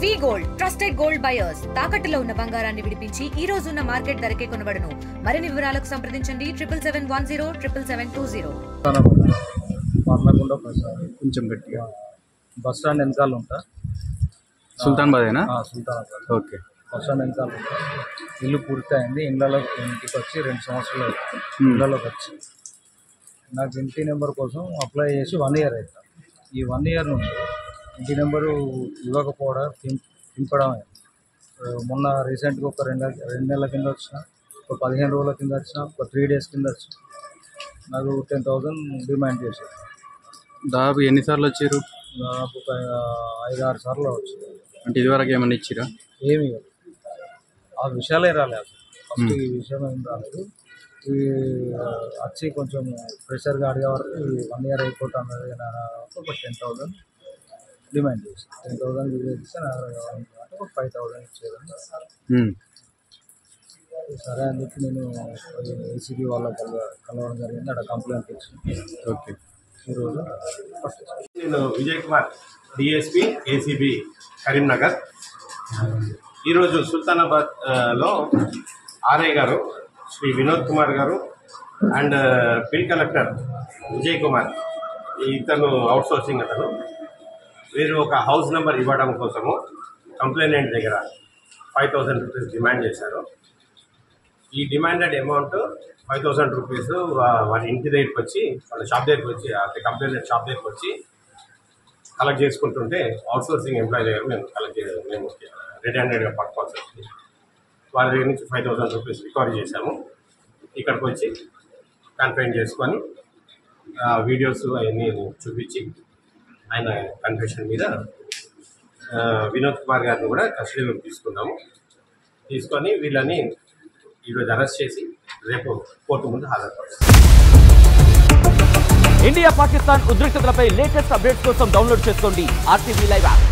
వి gold trusted gold buyers తాకట్టులో ఉన్న బంగారాన్ని విడిపించి ఈ రోజు ఉన్న మార్కెట్ ధరకే కొనబడును. మరిన్ని వివరాలకు సంప్రదించండి 7710772020. పార్లగుండ కొంచెం గట్టిగా బస్ స్టాండ్ వెనకాల ఉంటా. సుల్తానాబాదేనా? సుల్తానాబాద్. ఓకే. బస్ స్టాండ్ వెనకాల ఉంటా. ఇల్లు పూర్తయింది. ఇంటికి వచ్చి 2 సంవత్సరాలు అవుతుంది. ఇళ్ళలోకి వచ్చి నాకు ఇంటి నెంబర్ కోసం అప్లై చేసి 1 ఇయర్ అవుతుంది. ఈ 1 ఇయర్ నుండి ఇంటి నెంబరు ఇవ్వకపోవడం దింపడం. మొన్న రీసెంట్గా ఒక 2 నెలల కింద వచ్చిన, ఒక 15 రోజుల కింద వచ్చిన, ఒక 3 డేస్ కింద వచ్చిన. నాకు 10,000 డిమాండ్ చేశారు. దాదాపు ఎన్నిసార్లు వచ్చారు? దాదాపు ఒక 5-6 సార్లు వచ్చు. అంటే ఇదివరకు ఏమన్నా ఇచ్చిరా? ఏమి ఆ విషయాలే రాలేదు. ఫస్ట్ ఈ విషయం ఏం రాలేదు. ఈ వచ్చి కొంచెం ప్రెషర్గా అడిగే వరకు 1 ఇయర్ అయిపోతుంది. ఒక 10,000 డిమాండ్ చేసి 10,000 డిమాండ్ చేస్తే ఒక 5,000 ఇచ్చేదండి. సరే అని చెప్పి నేను ఏసీబీ వాళ్ళ కలవడం జరిగింది. అక్కడ కంప్లైంట్ ఇచ్చి ఓకే ఈరోజు నేను విజయ్ కుమార్, డిఎస్పి ఏసీబీ కరీంనగర్. ఈరోజు సుల్తానాబాద్లో ఆర్ఐ గారు శ్రీ వినోద్ కుమార్ గారు and bill collector Vijay Kumar, ఇతను అవుట్సోర్సింగ్ అతను, వీరు ఒక హౌస్ నెంబర్ ఇవ్వడం కోసము కంప్లైనెంట్ దగ్గర 5,000 రూపీస్ డిమాండ్ చేశారు. ఈ డిమాండెడ్ అమౌంట్ 5,000 రూపీస్ వాళ్ళ ఇంటి దగ్గరికి వచ్చి, వాళ్ళ షాప్ దగ్గరికి వచ్చి, అంటే కంప్లైనెంట్ షాప్ దగ్గరికి వచ్చి కలెక్ట్ చేసుకుంటుంటే అవుట్సోర్సింగ్ ఎంప్లాయీ దగ్గర మేము రెడ్ హ్యాండెడ్గా పట్టుకోవాల్సి వచ్చింది. వాళ్ళ దగ్గర నుంచి 5,000 రూపీస్ రికవరీ చేశాము. ఇక్కడికి వచ్చి కన్ఫైన్ చేసుకొని వీడియోస్ అవన్నీ చూపించి ఆయన కన్ఫెషన్ మీద వినోద్ కుమార్ గారిని కూడా కస్టడీలోకి తీసుకొని వీళ్ళని ఈరోజు అరెస్ట్ చేసి రేపు కోర్టు ముందు హాజరుపరుస్తారు. ఇండియా పాకిస్తాన్ ఉద్రిక్తతలపై లేటెస్ట్ అప్డేట్స్ కోసం డౌన్లోడ్ చేసుకోండి RTV లైవ్ యాప్.